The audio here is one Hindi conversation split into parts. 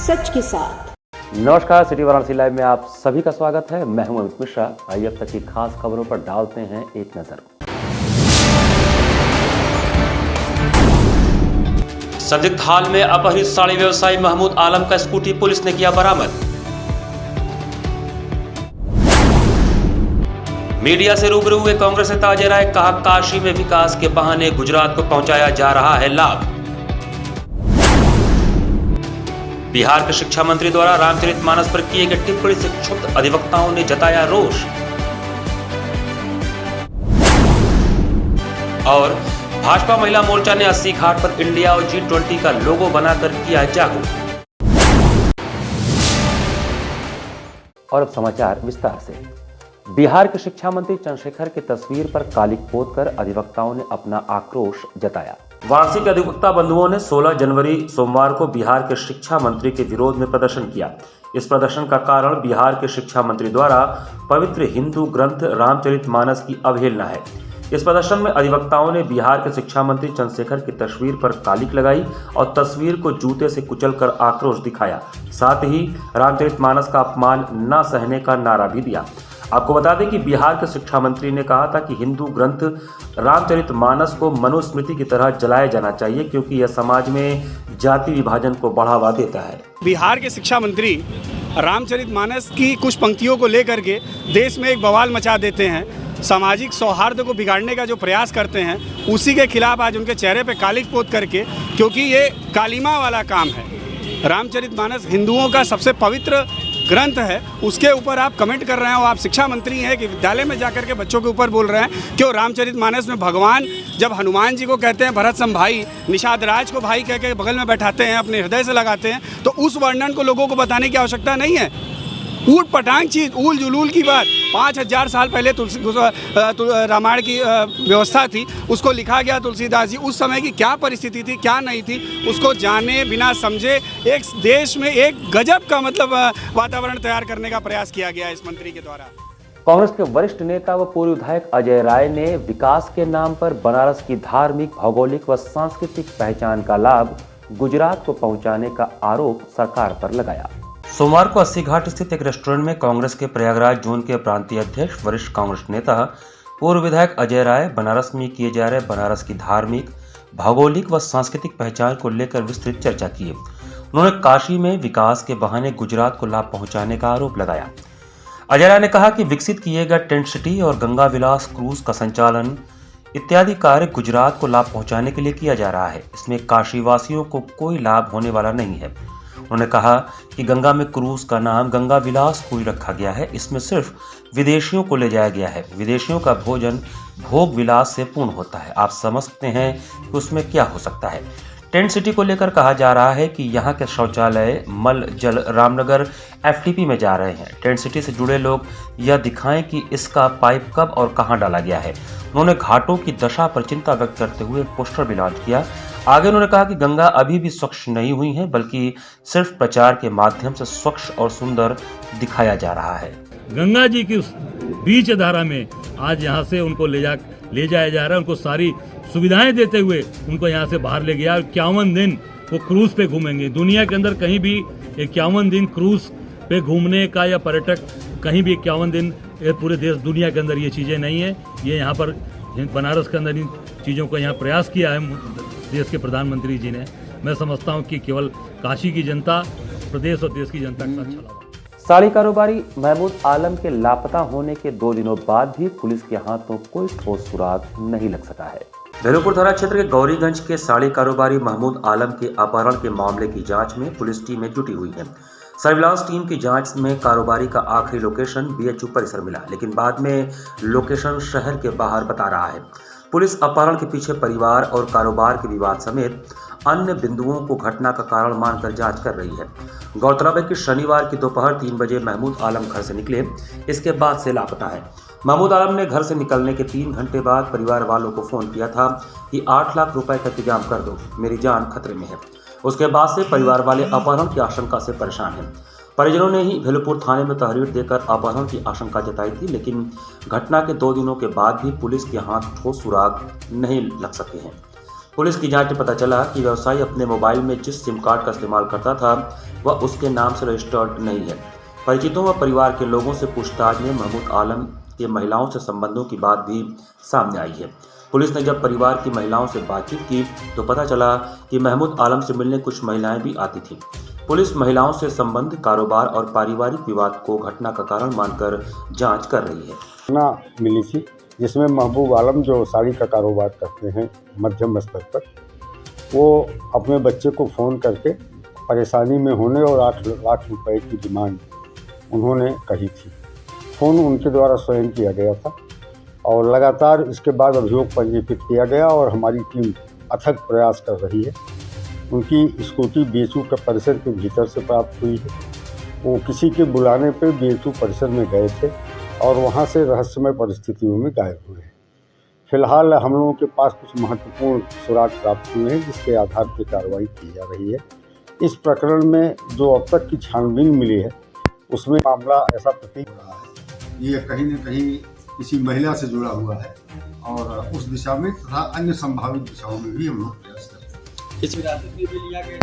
सच के साथ। नमस्कार, सिटी वाराणसी लाइव में आप सभी का स्वागत है। मैं हूं अमित मिश्रा। आइए अब तक की खास खबरों पर डालते हैं एक नजर। संदिग्ध हाल में अपहृत साड़ी व्यवसायी महमूद आलम का स्कूटी पुलिस ने किया बरामद। मीडिया से रूबरू हुए कांग्रेस नेता अजय राय, कहा काशी में विकास के बहाने गुजरात को पहुंचाया जा रहा है लाभ। बिहार के शिक्षा मंत्री द्वारा रामचरितमानस पर किए गए टिप्पणी से क्षुब्ध अधिवक्ताओं ने जताया रोष। और भाजपा महिला मोर्चा ने 80 घाट पर इंडिया और G20 का लोगो बनाकर किया जागरूक। और अब समाचार विस्तार से। बिहार के शिक्षा मंत्री चंद्रशेखर की तस्वीर पर कालिख पोतकर अधिवक्ताओं ने अपना आक्रोश जताया। वाराणसी के अधिवक्ता बंधुओं ने 16 जनवरी सोमवार को बिहार के शिक्षा मंत्री के विरोध में प्रदर्शन किया। इस प्रदर्शन का कारण बिहार के शिक्षा मंत्री द्वारा पवित्र हिंदू ग्रंथ रामचरितमानस की अवहेलना है। इस प्रदर्शन में अधिवक्ताओं ने बिहार के शिक्षा मंत्री चंद्रशेखर की तस्वीर पर कालिख लगाई और तस्वीर को जूते से कुचलकर आक्रोश दिखाया। साथ ही रामचरितमानस का अपमान न सहने का नारा भी दिया। आपको बता दें कि बिहार के शिक्षा मंत्री ने कहा था कि हिंदू ग्रंथ रामचरितमानस को मनुस्मृति की तरह जलाया जाना चाहिए, क्योंकि यह समाज में जाति विभाजन को बढ़ावा देता है। बिहार के शिक्षा मंत्री रामचरितमानस की कुछ पंक्तियों को लेकर के देश में एक बवाल मचा देते हैं, सामाजिक सौहार्द को बिगाड़ने का जो प्रयास करते हैं, उसी के खिलाफ आज उनके चेहरे पे कालिख पोत करके, क्योंकि ये कालिमा वाला काम है। रामचरितमानस हिंदुओं का सबसे पवित्र ग्रंथ है, उसके ऊपर आप कमेंट कर रहे हो। आप शिक्षा मंत्री हैं कि विद्यालय में जाकर के बच्चों के ऊपर बोल रहे हैं। क्यों रामचरितमानस में भगवान जब हनुमान जी को कहते हैं भरत सम भाई, निषाद राज को भाई कह के बगल में बैठाते हैं, अपने हृदय से लगाते हैं, तो उस वर्णन को लोगों को बताने की आवश्यकता नहीं है। ऊट पटांग चीज, ऊल जुलूल की बात 5000 साल पहले रामायण की व्यवस्था थी, उसको लिखा गया तुलसीदास जी। उस समय की क्या परिस्थिति थी, क्या नहीं थी, उसको जाने बिना समझे एक देश में एक गजब का मतलब वातावरण तैयार करने का प्रयास किया गया इस मंत्री के द्वारा। कांग्रेस के वरिष्ठ नेता व पूर्व विधायक अजय राय ने विकास के नाम पर बनारस की धार्मिक, भौगोलिक व सांस्कृतिक पहचान का लाभ गुजरात को पहुंचाने का आरोप सरकार पर लगाया। सोमवार को 80 घाट स्थित एक रेस्टोरेंट में कांग्रेस के प्रयागराज जोन के प्रांतीय अध्यक्ष, वरिष्ठ कांग्रेस नेता, पूर्व विधायक अजय राय बनारस में किए जा रहे बनारस की धार्मिक, भौगोलिक व सांस्कृतिक पहचान को लेकर विस्तृत चर्चा की। उन्होंने काशी में विकास के बहाने गुजरात को लाभ पहुंचाने का आरोप लगाया। अजय राय ने कहा कि विकसित किए गए टेंट सिटी और गंगा विलास क्रूज का संचालन इत्यादि कार्य गुजरात को लाभ पहुंचाने के लिए किया जा रहा है। इसमें काशी वासियों को कोई लाभ होने वाला नहीं है। उन्होंने कहा कि गंगा में क्रूज का नाम गंगा विलास क्रूज रखा गया है। इसमें सिर्फ विदेशियों को ले जाया गया है। विदेशियों का भोजन भोग विलास से पूर्ण होता है। आप समझ सकते हैं कि उसमें क्या हो सकता है। टेंट सिटी को लेकर कहा जा रहा है कि यहाँ के शौचालय, मल जल रामनगर FTP में जा रहे हैं। टेंट सिटी से जुड़े लोग यह दिखाएं कि इसका पाइप कब और कहां डाला गया है। उन्होंने घाटों की दशा पर चिंता व्यक्त करते हुए पोस्टर भी लॉन्च किया। आगे उन्होंने कहा कि गंगा अभी भी स्वच्छ नहीं हुई है, बल्कि सिर्फ प्रचार के माध्यम से स्वच्छ और सुंदर दिखाया जा रहा है। गंगा जी की उस बीच धारा में आज यहाँ से उनको ले जाया जा रहा है। उनको सारी सुविधाएं देते हुए उनको यहाँ से बाहर ले गया। 51 दिन वो क्रूज पे घूमेंगे। दुनिया के अंदर कहीं भी 51 दिन क्रूज पे घूमने का या पर्यटक कहीं भी 51 दिन पूरे देश दुनिया के अंदर ये चीज़ें नहीं है। ये यहाँ पर बनारस के अंदर इन चीज़ों का यहाँ प्रयास किया है देश के प्रधानमंत्री जी ने। मैं समझता हूँ कि केवल काशी की जनता, प्रदेश और देश की जनता के साथ चला हुआ। साड़ी कारोबारी महमूद आलम के लापता होने के 2 दिनों बाद भी पुलिस के हाथों कोई ठोस सुराग नहीं लग सका है। भेलूपुर थाना क्षेत्र के गौरीगंज के साड़ी कारोबारी महमूद आलम के अपहरण के मामले की जांच में पुलिस टीमें जुटी हुई है। सर्विलांस टीम की जांच में कारोबारी का आखिरी लोकेशन BHU परिसर मिला, लेकिन बाद में लोकेशन शहर के बाहर बता रहा है। पुलिस अपहरण के पीछे परिवार और कारोबार के विवाद समेत अन्य बिंदुओं को घटना का कारण मानकर जांच कर रही है। गौरतलब है कि शनिवार की दोपहर 3 बजे महमूद आलम घर से निकले, इसके बाद से लापता है। महमूद आलम ने घर से निकलने के 3 घंटे बाद परिवार वालों को फोन किया था कि 8 लाख रुपए का इंतजाम कर दो, मेरी जान खतरे में है। उसके बाद से परिवार वाले अपहरण की आशंका से परेशान हैं। परिजनों ने ही भेलूपुर थाने में तहरीर देकर अपहरण की आशंका जताई थी, लेकिन घटना के 2 दिनों के बाद भी पुलिस के हाथ ठोस सुराग नहीं लग सके हैं। पुलिस की जांच में पता चला कि व्यवसायी अपने मोबाइल में जिस सिम कार्ड का इस्तेमाल करता था वह उसके नाम से रजिस्टर्ड नहीं है। परिचितों व परिवार के लोगों से पूछताछ में महमूद आलम के महिलाओं से संबंधों की बात भी सामने आई है। पुलिस ने जब परिवार की महिलाओं से बातचीत की तो पता चला कि महमूद आलम से मिलने कुछ महिलाएं भी आती थीं। पुलिस महिलाओं से संबंध, कारोबार और पारिवारिक विवाद को घटना का कारण मानकर जांच कर रही है। घटना मिली थी जिसमें महबूब आलम जो साड़ी का कारोबार करते हैं मध्यम स्तर पर, वो अपने बच्चे को फ़ोन करके परेशानी में होने और 8 लाख रुपए की डिमांड उन्होंने कही थी। फ़ोन उनके द्वारा स्वयं किया गया था और लगातार इसके बाद अभियोग पंजीकृत किया गया और हमारी टीम अथक प्रयास कर रही है। उनकी स्कूटी बीएचयू के परिसर के भीतर से प्राप्त हुई है। वो किसी के बुलाने पर बीएचयू परिसर में गए थे और वहां से रहस्यमय परिस्थितियों में गायब हुए हैं। फिलहाल हम लोगों के पास कुछ महत्वपूर्ण सुराग प्राप्त हुए हैं जिसके आधार पर कार्रवाई की जा रही है। इस प्रकरण में जो अब तक की छानबीन मिली है उसमें मामला ऐसा प्रतीत हो रहा है ये कहीं न कहीं किसी महिला से जुड़ा हुआ है और उस दिशा में तथा अन्य संभावित दिशाओं में भी हम लोग प्रयास करते हैं। इस हिरासत में भी लिया गया?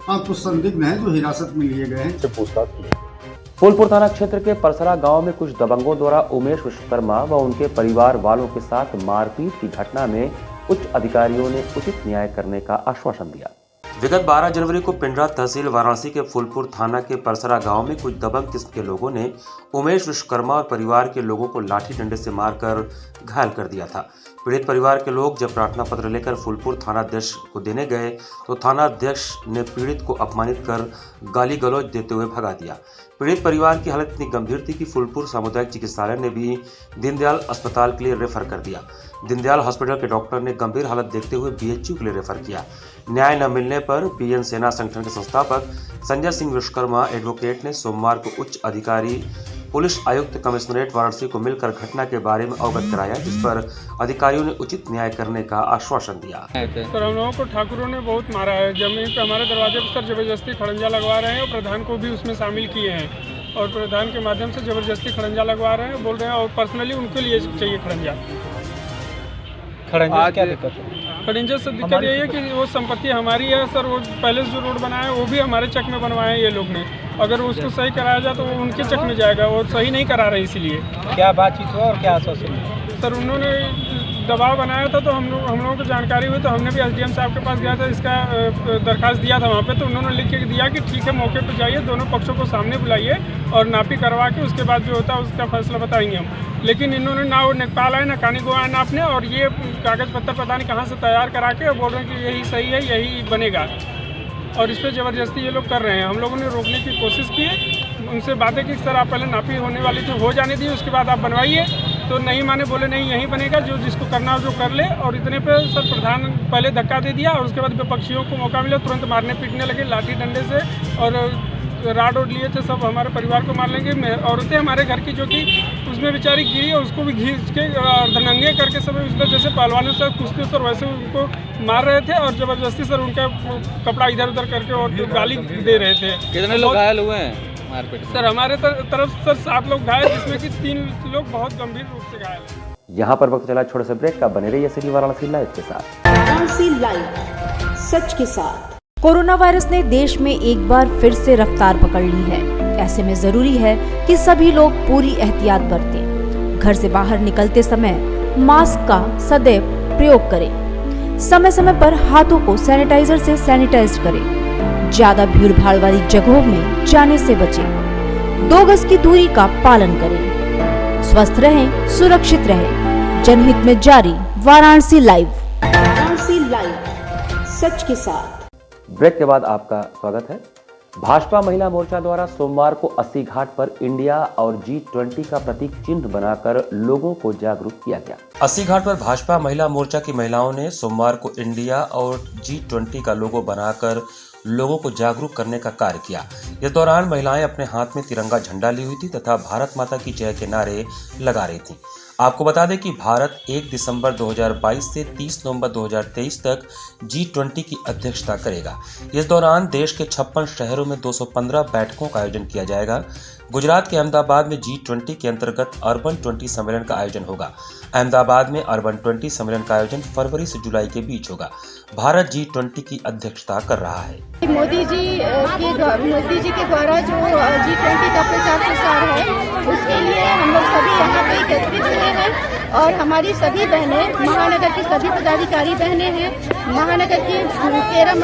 हाँ, कुछ संदिग्ध हैं जो हिरासत में लिए गए हैं, इनसे पूछताछ की। फूलपुर थाना क्षेत्र के परसरा गांव में कुछ दबंगों द्वारा उमेश विश्वकर्मा व उनके परिवार वालों के साथ मारपीट की घटना में उच्च अधिकारियों ने उचित न्याय करने का आश्वासन दिया। विगत 12 जनवरी को पिंडरा तहसील वाराणसी के फूलपुर थाना के परसरा गांव में कुछ दबंग किस्म के लोगों ने उमेश विश्वकर्मा और परिवार के लोगों को लाठी डंडे से मारकर घायल कर दिया था। पीड़ित परिवार के लोग जब प्रार्थना पत्र लेकर फूलपुर थानाध्यक्ष को देने गए तो थानाध्यक्ष ने पीड़ित को अपमानित कर गाली गलौज देते हुए भगा दिया। पीड़ित परिवार की हालत इतनी गंभीर थी कि फूलपुर सामुदायिक चिकित्सालय ने भी दीनदयाल अस्पताल के लिए रेफर कर दिया। दीनदयाल हॉस्पिटल के डॉक्टर ने गंभीर हालत देखते हुए बीएचयू के लिए रेफर किया। न्याय न मिलने पर बीएन सेना संगठन के संस्थापक संजय सिंह विश्वकर्मा एडवोकेट ने सोमवार को उच्च अधिकारी पुलिस आयुक्त कमिश्नरेट वाराणसी को मिलकर घटना के बारे में अवगत कराया, जिस पर अधिकारियों ने उचित न्याय करने का आश्वासन दिया। सर, हम लोगों को ठाकुरों ने बहुत मारा है। जमीन पे हमारे दरवाजे पर सर जबरदस्ती खड़ंजा लगवा रहे हैं और प्रधान को भी उसमें शामिल किए हैं और प्रधान के माध्यम से जबरदस्ती खड़ंजा लगवा रहे हैं, बोल रहे हैं और पर्सनली उनके लिए चाहिए खड़ंजा। क्या दिक्कत है? खड़ंजा से दिक्कत यही है कि वो संपत्ति हमारी है सर। वो पहले से जो रोड बनाया है वो भी हमारे चक में बनवाए हैं ये लोग ने। अगर उसको सही कराया जाए तो वो उनके चक में जाएगा, वो सही नहीं करा रहे। इसीलिए क्या बातचीत हुआ और क्या आश्वासन हुआ? सर, उन्होंने दबाव बनाया था तो हम लोगों को जानकारी हुई तो हमने भी एसडीएम साहब के पास गया था, इसका दरखास्त दिया था वहाँ पे। तो उन्होंने लिख के दिया कि ठीक है, मौके पे जाइए, दोनों पक्षों को सामने बुलाइए और नापी करवा के उसके बाद जो होता है उसका फैसला बताएंगे हम। लेकिन इन्होंने ना वो नेपाल आए ना कानी को आए नापने, और ये कागज़ पत्तर पता नहीं कहाँ से तैयार करा के बोल रहे हैं कि यही सही है, यही बनेगा, और इस पर ज़बरदस्ती ये लोग कर रहे हैं। हम लोगों ने रोकने की कोशिश की, उनसे बातें की सर आप पहले नापी होने वाली थी हो जाने दी, उसके बाद आप बनवाइए। तो नहीं माने, बोले नहीं यहीं बनेगा, जो जिसको करना हो जो कर ले। और इतने पे सर प्रधान पहले धक्का दे दिया और उसके बाद विपक्षियों को मौका मिला, तुरंत मारने पीटने लगे लाठी डंडे से और राड उड़ लिए थे। सब हमारे परिवार को मार लेंगे। औरतें हमारे घर की जो कि उसमें बेचारी गिरी और उसको भी घींच के धनंगे करके सब उसमें जैसे पहलवानों से कुश्ती सर वैसे उनको मार रहे थे और ज़बरदस्ती सर उनका कपड़ा इधर उधर करके और गाली दे रहे थे। कितने लोग घायल हुए हैं मारपीट? सर हमारे तरफ सर 7 लोग घायल, जिसमें कि 3 लोग बहुत गंभीर रूप से घायल हैं। यहाँ पर वक्त चला छोटे से ब्रेक का। बने रहिए सिटी वाराणसी लाइव के साथ। वाराणसी लाइव, सच के साथ। कोरोना वायरस ने देश में एक बार फिर से रफ्तार पकड़ ली है। ऐसे में जरूरी है कि सभी लोग पूरी एहतियात बरतें। घर से बाहर निकलते समय मास्क का सदैव प्रयोग करें। समय समय पर हाथों को सैनिटाइजर से सैनिटाइज करें। ज्यादा भीड़ भाड़ वाली जगहों में जाने से बचें। 2 गज की दूरी का पालन करें। स्वस्थ रहें, सुरक्षित रहें। जनहित में जारी वाराणसी लाइव। वाराणसी लाइव, सच के साथ। ब्रेक के बाद आपका स्वागत है। भाजपा महिला मोर्चा द्वारा सोमवार को अस्सी घाट पर इंडिया और G20 का प्रतीक चिन्ह बनाकर लोगों को जागरूक किया गया। अस्सी घाट पर भाजपा महिला मोर्चा की महिलाओं ने सोमवार को इंडिया और G20 का लोगो बनाकर लोगों को जागरूक करने का कार्य किया। इस दौरान महिलाएं अपने हाथ में तिरंगा झंडा ली हुई थी तथा भारत माता की जय के नारे लगा रही थी। आपको बता दें कि भारत 1 दिसंबर 2022 से 30 नवंबर 2023 तक G20 की अध्यक्षता करेगा। इस दौरान देश के 56 शहरों में 215 बैठकों का आयोजन किया जाएगा। गुजरात के अहमदाबाद में G20 के अंतर्गत अर्बन 20 सम्मेलन का आयोजन होगा। अहमदाबाद में अर्बन 20 सम्मेलन का आयोजन फरवरी से जुलाई के बीच होगा। भारत G20 की अध्यक्षता कर रहा है। मोदी जी के द्वारा जो G20 का प्रचार प्रसार है, उसके लिए हम लोग सभी यहाँ पे एकत्रित हुए हैं और हमारी सभी बहनें, महानगर की सभी पदाधिकारी बहनें हैं, महानगर की 13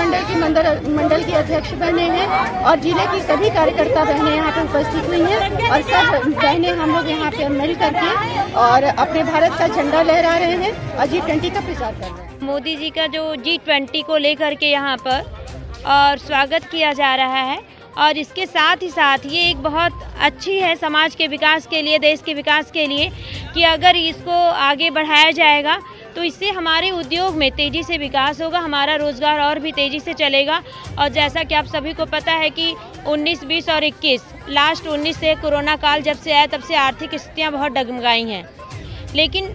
मंडल की अध्यक्ष बहनें हैं और जिले की सभी कार्यकर्ता बहनें यहाँ पे उपस्थित हुई हैं और सब बहनें हम लोग यहाँ पे मिल करके और अपने भारत का झंडा लहरा रहे हैं और G20 का प्रचार कर रहे हैं। मोदी जी का जो G20 को लेकर के यहाँ पर और स्वागत किया जा रहा है और इसके साथ ही साथ ये एक बहुत अच्छी है समाज के विकास के लिए, देश के विकास के लिए कि अगर इसको आगे बढ़ाया जाएगा तो इससे हमारे उद्योग में तेज़ी से विकास होगा, हमारा रोज़गार और भी तेज़ी से चलेगा। और जैसा कि आप सभी को पता है कि 19, 20 और 21 लास्ट 19 से कोरोना काल जब से आया तब से आर्थिक स्थितियाँ बहुत डगमगाई हैं, लेकिन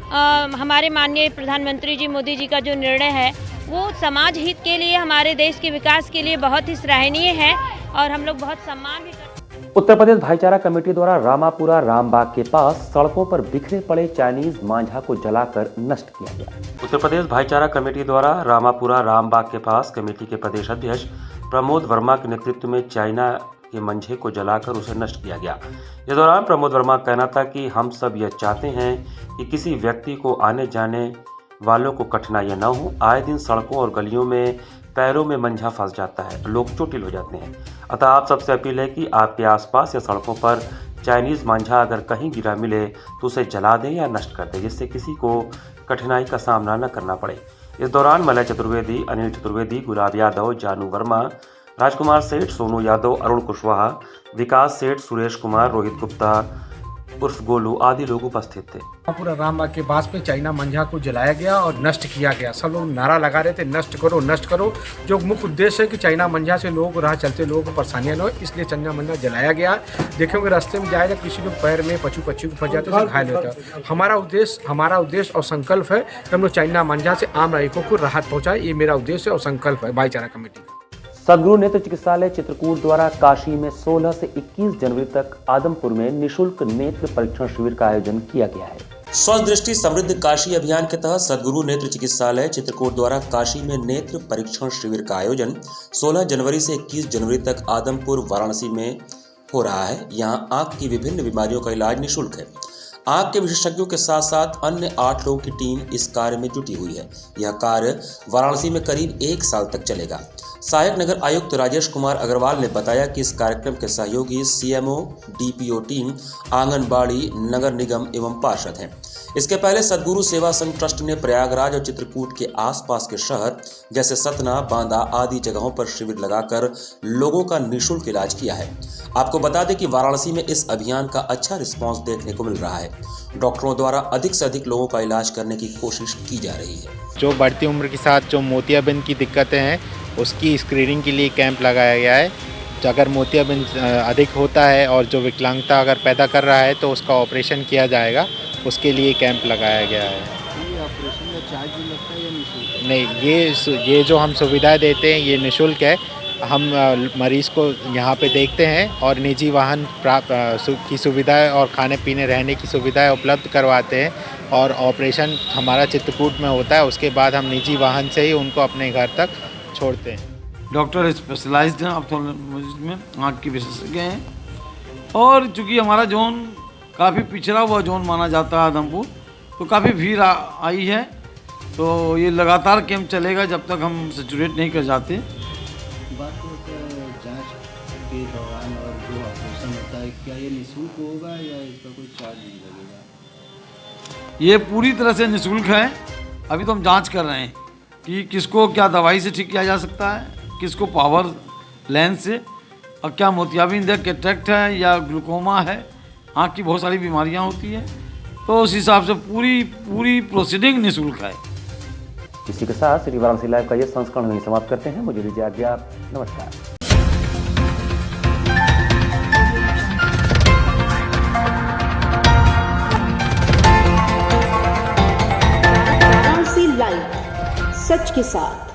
हमारे माननीय प्रधानमंत्री जी मोदी जी का जो निर्णय है वो समाज हित के लिए, हमारे देश के विकास के लिए बहुत ही सराहनीय है और हम लोग बहुत सम्मान भी करते हैं। उत्तर प्रदेश भाईचारा कमेटी द्वारा रामापुरा रामबाग के पास सड़कों पर बिखरे पड़े चाइनीज मांझा को जलाकर नष्ट किया गया। उत्तर प्रदेश भाईचारा कमेटी द्वारा रामापुरा रामबाग के पास कमेटी के प्रदेश अध्यक्ष प्रमोद वर्मा के नेतृत्व में चाइना के मंझे को जलाकर उसे नष्ट किया गया। इस दौरान प्रमोद वर्मा का कहना था कि हम सब यह चाहते हैं कि किसी व्यक्ति को आने जाने वालों को कठिनाइयां न हो। आए दिन सड़कों और गलियों में पैरों में मंझा फंस जाता है, लोग चोटिल हो जाते हैं। अतः आप सबसे अपील है कि आपके आसपास या सड़कों पर चाइनीज मांझा अगर कहीं गिरा मिले तो उसे जला दें या नष्ट कर दें, जिससे किसी को कठिनाई का सामना न करना पड़े। इस दौरान मलय चतुर्वेदी, अनिल चतुर्वेदी, गुलाब यादव, जानू वर्मा, राजकुमार सेठ, सोनू यादव, अरुण कुशवाहा, विकास सेठ, सुरेश कुमार, रोहित गुप्ता उर्फ गोलू आदि लोग उपस्थित थे। पूरा रामबाग के पास में चाइना मंझा को जलाया गया और नष्ट किया गया। सब लोग नारा लगा रहे थे नष्ट करो नष्ट करो, जो मुख्य उद्देश्य है कि चाइना मंझा से लोगों को राह चलते लोगों को परेशानियां न हो, इसलिए चाइना मंझा जलाया गया। देखेंगे रास्ते में जाएगा किसी लोग पैर में पशु को फंस जाते हैं, घायल होता है। हमारा उद्देश्य और संकल्प है कि हम लोग चाइना मंझा से आम नागरिकों को राहत पहुँचाए। ये मेरा उद्देश्य और संकल्प है भाईचारा कमेटी। सदगुरु नेत्र चिकित्सालय चित्रकूट द्वारा काशी में 16 से 21 जनवरी तक आदमपुर में निःशुल्क नेत्र परीक्षण शिविर का आयोजन किया गया है। स्वस्थ दृष्टि समृद्ध काशी अभियान के तहत सदगुरु नेत्र चिकित्सालय चित्रकूट द्वारा काशी में नेत्र परीक्षण शिविर का आयोजन 16 जनवरी से 21 जनवरी तक आदमपुर वाराणसी में हो रहा है। यहाँ आंख की विभिन्न बीमारियों का इलाज निःशुल्क है। आंख के विशेषज्ञों के साथ साथ अन्य 8 लोगों की टीम इस कार्य में जुटी हुई है। यह कार्य वाराणसी में करीब 1 साल तक चलेगा। सहायक नगर आयुक्त राजेश कुमार अग्रवाल ने बताया कि इस कार्यक्रम के सहयोगी CMO, DPO टीम, आंगनबाड़ी, नगर निगम एवं पार्षद हैं। इसके पहले सदगुरु सेवा संघ ट्रस्ट ने प्रयागराज और चित्रकूट के आसपास के शहर जैसे सतना, बांदा आदि जगहों पर शिविर लगाकर लोगों का निःशुल्क इलाज किया है। आपको बता दें कि वाराणसी में इस अभियान का अच्छा रिस्पांस देखने को मिल रहा है। डॉक्टरों द्वारा अधिक से अधिक लोगों का इलाज करने की कोशिश की जा रही है। जो बढ़ती उम्र के साथ जो मोतियाबिंद की दिक्कतें हैं उसकी स्क्रीनिंग के लिए कैंप लगाया गया है। अगर मोतियाबिंद अधिक होता है और जो विकलांगता अगर पैदा कर रहा है तो उसका ऑपरेशन किया जाएगा, उसके लिए कैंप लगाया गया है। ऑपरेशन का चार्ज भी लगता है या निःशुल्क? नहीं, ये जो हम सुविधाएं देते हैं ये निःशुल्क है। हम मरीज़ को यहाँ पे देखते हैं और निजी वाहन की सुविधाएं और खाने पीने रहने की सुविधाएं उपलब्ध करवाते हैं और ऑपरेशन हमारा चित्रकूट में होता है। उसके बाद हम निजी वाहन से ही उनको अपने घर तक छोड़ते हैं। डॉक्टर स्पेशलाइज्ड हैं ऑप्थेल्मोलॉजी में, आँख के विशेषज्ञ हैं और चूँकि हमारा जोन काफ़ी पिछड़ा हुआ जोन माना जाता है आदमपुर, तो काफ़ी भीड़ आई है। तो ये लगातार कैंप चलेगा जब तक हम सैचुरेट नहीं कर जाते। बात जांच के दौरान और जो ऑपरेशन होता है, क्या ये निःशुल्क होगा या इसका कोई चार्ज नहीं लगेगा? ये पूरी तरह से निःशुल्क है। अभी तो हम जांच कर रहे हैं कि किसको क्या दवाई से ठीक किया जा सकता है, किसको पावर लेंस से, और क्या मोतियाबिंद है, कैटरेक्ट है या ग्लूकोमा है। आँख की बहुत सारी बीमारियां होती है, तो उस हिसाब से पूरी प्रोसीडिंग निःशुल्क है। इसी के साथ सिटी वाराणसी लाइव का ये संस्करण यहीं समाप्त करते हैं। मुझे दीजिए आज्ञा। नमस्कार। वाराणसी लाइव, सच के साथ।